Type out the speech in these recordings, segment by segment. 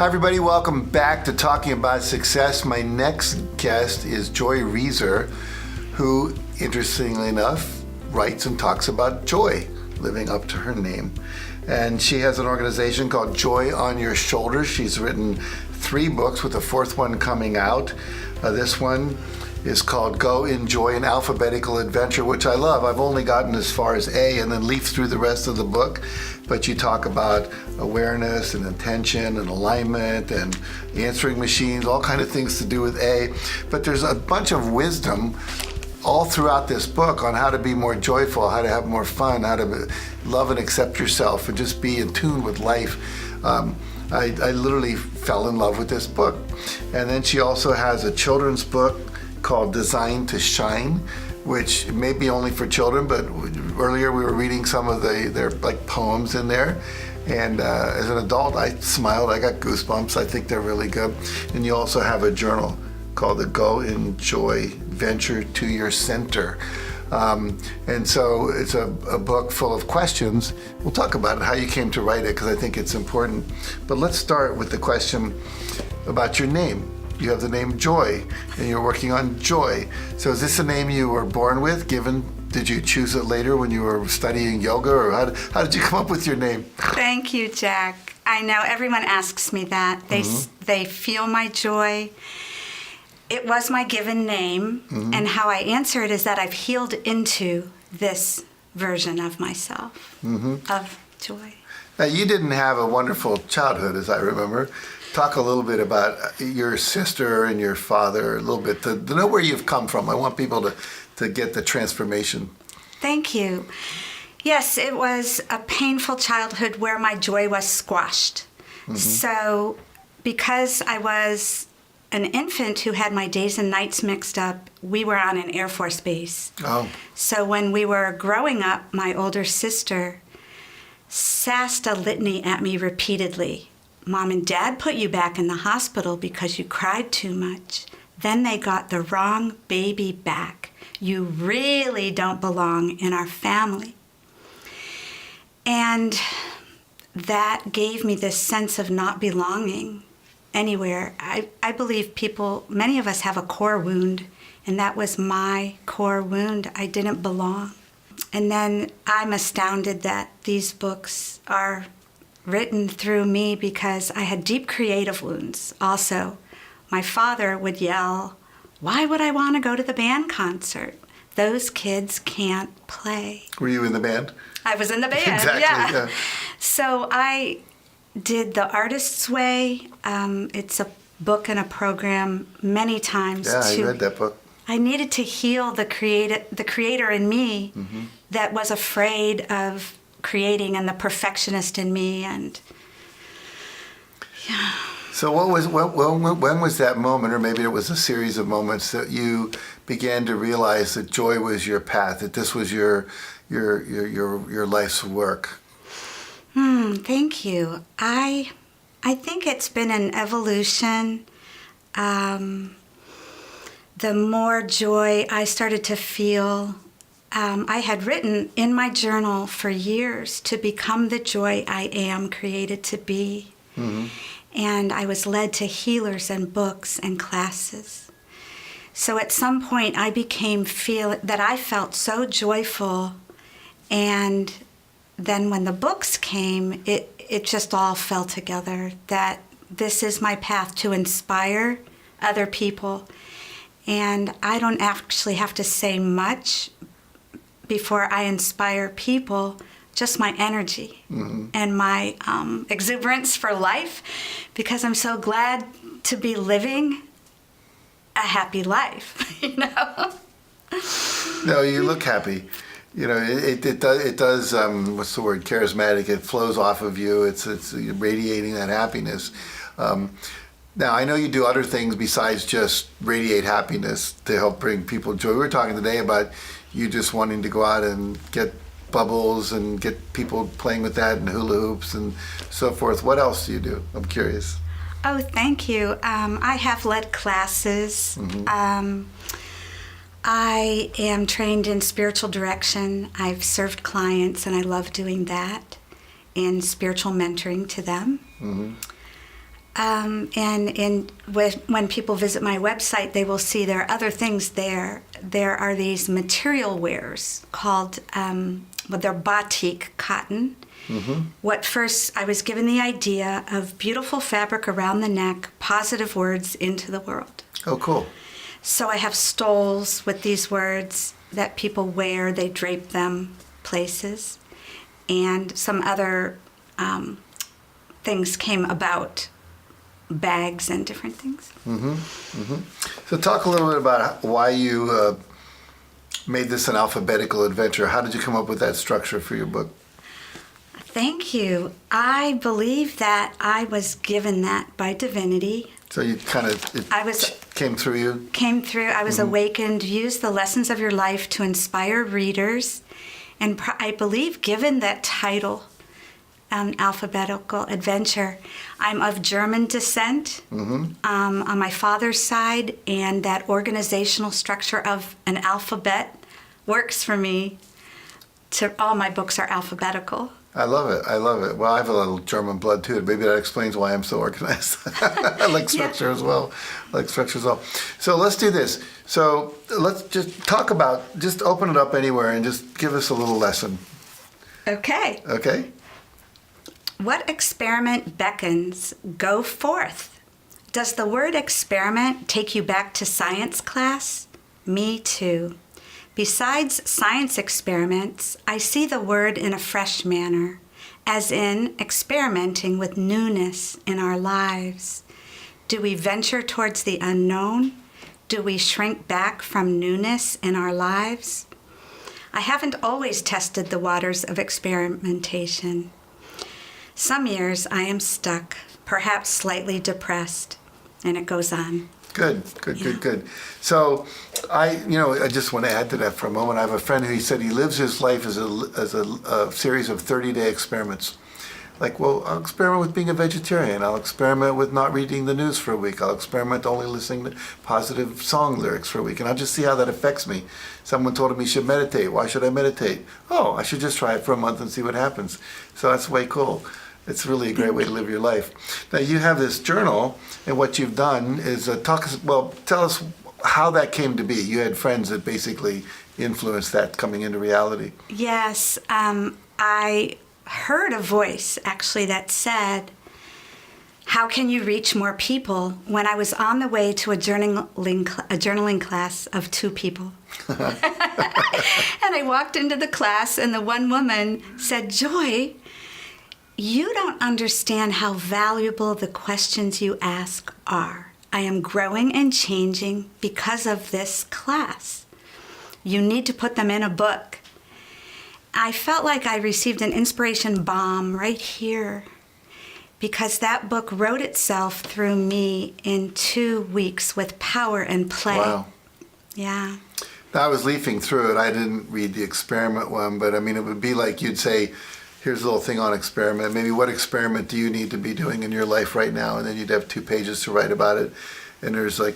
Hi everybody, welcome back to Talking About Success. My next guest is Joy Reeser, who, interestingly enough, writes and talks about joy, living up to her name. And she has an organization called Joy on Your Shoulders. She's written 3 books with the 4th one coming out. This one is called Go Enjoy an Alphabetical Adventure, which I love. I've only gotten as far as A and then leafed through the rest of the book. But you talk about awareness and intention and alignment and answering machines, all kind of things to do with A. But there's a bunch of wisdom all throughout this book on how to be more joyful, how to have more fun, how to love and accept yourself and just be in tune with life. I literally fell in love with this book. And then she also has a children's book called Designed to Shine, which may be only for children, but earlier we were reading some of their like poems in there. And as an adult, I smiled, I got goosebumps. I think they're really good. And you also have a journal called the Go Enjoy Venture to Your Center. And so it's a book full of questions. We'll talk about it, how you came to write it, because I think it's important. But let's start with the question about your name. You have the name Joy, and you're working on joy. So is this a name you were born with, given? Did you choose it later when you were studying yoga, or how did you come up with your name? Thank you, Jack. I know everyone asks me that. They feel my joy. It was my given name, and how I answer it is that I've healed into this version of myself, of joy. Now, you didn't have a wonderful childhood, as I remember. Talk a little bit about your sister and your father, a little bit, to know where you've come from. I want people to get the transformation. Thank you. Yes, it was a painful childhood where my joy was squashed. So because I was an infant who had my days and nights mixed up, we were on an Air Force base. Oh. So when we were growing up, my older sister sassed a litany at me repeatedly. Mom and Dad put you back in the hospital because you cried too much. Then they got the wrong baby back. You really don't belong in our family. And that gave me this sense of not belonging anywhere. I believe many of us have a core wound, and that was my core wound. I didn't belong. And then I'm astounded that these books are written through me because I had deep creative wounds also. My father would yell, "Why would I want to go to the band concert? Those kids can't play." Were you in the band? I was in the band, Exactly, yeah. So I did The Artist's Way. It's a book and a program many times. Yeah, I read that book. I needed to heal the creator in me that was afraid of creating, and the perfectionist in me, and yeah. So when was that moment, or maybe it was a series of moments, that you began to realize that joy was your path, that this was your life's work? Thank you. I think it's been an evolution. The more joy I started to feel, I had written in my journal for years to become the joy I am created to be. And I was led to healers and books and classes. So at some point I I felt so joyful, and then when the books came, it just all fell together, that this is my path to inspire other people. And I don't actually have to say much before I inspire people, just my energy and my exuberance for life, because I'm so glad to be living a happy life, you know? No, you look happy. You know, it does, what's the word, charismatic. It flows off of you. It's radiating that happiness. Now, I know you do other things besides just radiate happiness to help bring people joy. We were talking today about you just wanting to go out and get bubbles and get people playing with that and hula hoops and so forth. What else do you do? I'm curious. Oh, thank you. I have led classes. I am trained in spiritual direction. I've served clients, and I love doing that, in spiritual mentoring to them. When people visit my website, they will see there are other things there. There are these material wares called, they're batik cotton. Mm-hmm. What first, I was given the idea of beautiful fabric around the neck, positive words into the world. Oh, cool. So I have stoles with these words that people wear. They drape them places. And some other things came about, bags and different things. Mm-hmm. Mm-hmm. So talk a little bit about why you made this an alphabetical adventure. How did you come up with that structure for your book? Thank you. I believe that I was given that by divinity. So you kind of, came through you? Came through. I was awakened, used the lessons of your life to inspire readers. And I believe given that title, Alphabetical Adventure, I'm of German descent on my father's side, and that organizational structure of an alphabet works for me. All my books are alphabetical. I love it. Well, I have a little German blood too. Maybe that explains why I'm so organized. I like structure as well. So let's do this. So let's just talk about, just open it up anywhere and just give us a little lesson. Okay. Okay. What experiment beckons? Go forth. Does the word experiment take you back to science class? Me too. Besides science experiments, I see the word in a fresh manner, as in experimenting with newness in our lives. Do we venture towards the unknown? Do we shrink back from newness in our lives? I haven't always tested the waters of experimentation. Some years I am stuck, perhaps slightly depressed, and it goes on. Good. So I just want to add to that for a moment. I have a friend who said he lives his life as a series of 30-day experiments. Like, well, I'll experiment with being a vegetarian. I'll experiment with not reading the news for a week. I'll experiment only listening to positive song lyrics for a week. And I'll just see how that affects me. Someone told him he should meditate. Why should I meditate? Oh, I should just try it for a month and see what happens. So that's way cool. It's really a great way to live your life. Now, you have this journal, and what you've done is tell us how that came to be. You had friends that basically influenced that coming into reality. Yes. I heard a voice, actually, that said, how can you reach more people, when I was on the way to a journaling class of 2 people. And I walked into the class, and the one woman said, Joy, you don't understand how valuable the questions you ask are. I am growing and changing because of this class. You need to put them in a book. I felt like I received an inspiration bomb right here, because that book wrote itself through me in 2 weeks with power and play. Wow. Yeah. Now, I was leafing through it. I didn't read the experiment one, but I mean, it would be like you'd say, here's a little thing on experiment. Maybe what experiment do you need to be doing in your life right now? And then you'd have 2 pages to write about it. And there's like,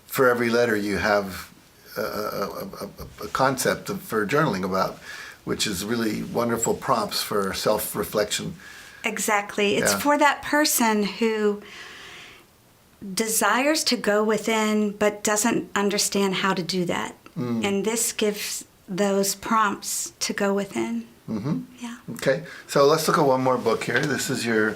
for every letter you have a concept for journaling about, which is really wonderful prompts for self-reflection. Exactly. It's for that person who desires to go within but doesn't understand how to do that. And this gives those prompts to go within. Mm-hmm. Yeah. Okay. So let's look at one more book here. This is you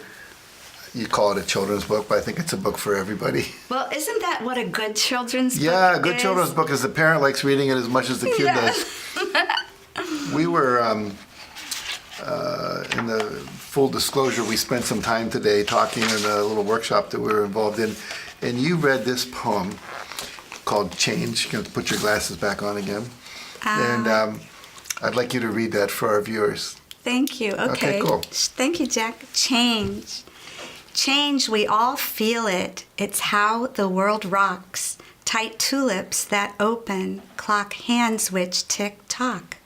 call it a children's book, but I think it's a book for everybody. Well, isn't that what a good children's book is? Yeah, a good children's book is the parent likes reading it as much as the kid does. We were, in the full disclosure, we spent some time today talking in a little workshop that we were involved in, and you read this poem called Change. You can put your glasses back on again. And I'd like you to read that for our viewers. Thank you. Okay, cool. Thank you, Jack. Change. Change, we all feel it. It's how the world rocks. Tight tulips that open, clock hands which tick-tock.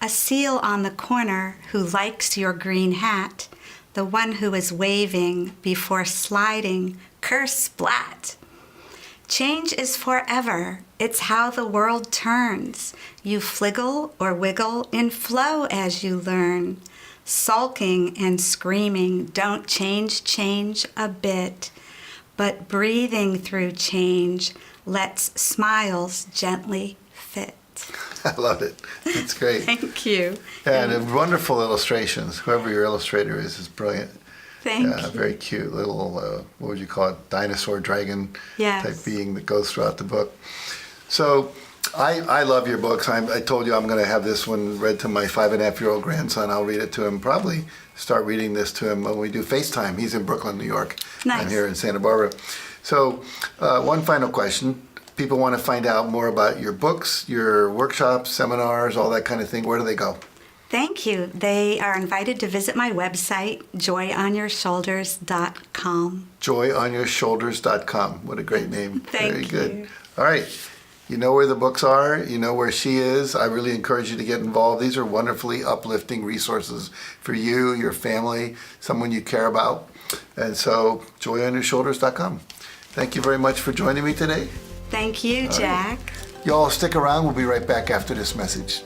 A seal on the corner who likes your green hat, the one who is waving before sliding, curse splat. Change is forever. It's how the world turns. You fliggle or wiggle in flow as you learn. sulking and screaming don't change a bit, but breathing through change lets smiles gently fit. I love it. It's great. Thank you. And wonderful illustrations. Whoever your illustrator is brilliant. Thank you. Very cute little, what would you call it, dinosaur dragon Yes. type being that goes throughout the book. So I love your books. I told you I'm going to have this one read to my 5.5-year-old grandson. I'll read it to him, probably start reading this to him when we do FaceTime. He's in Brooklyn, New York. Nice. I'm here in Santa Barbara. So one final question. People want to find out more about your books, your workshops, seminars, all that kind of thing. Where do they go? Thank you. They are invited to visit my website, joyonyourshoulders.com. Joyonyourshoulders.com. What a great name. Thank Very good. you. All right. You know where the books are. You know where she is. I really encourage you to get involved. These are wonderfully uplifting resources for you, your family, someone you care about. And so, joyonyourshoulders.com. Thank you very much for joining me today. Thank you, Jack. Y'all stick around. We'll be right back after this message.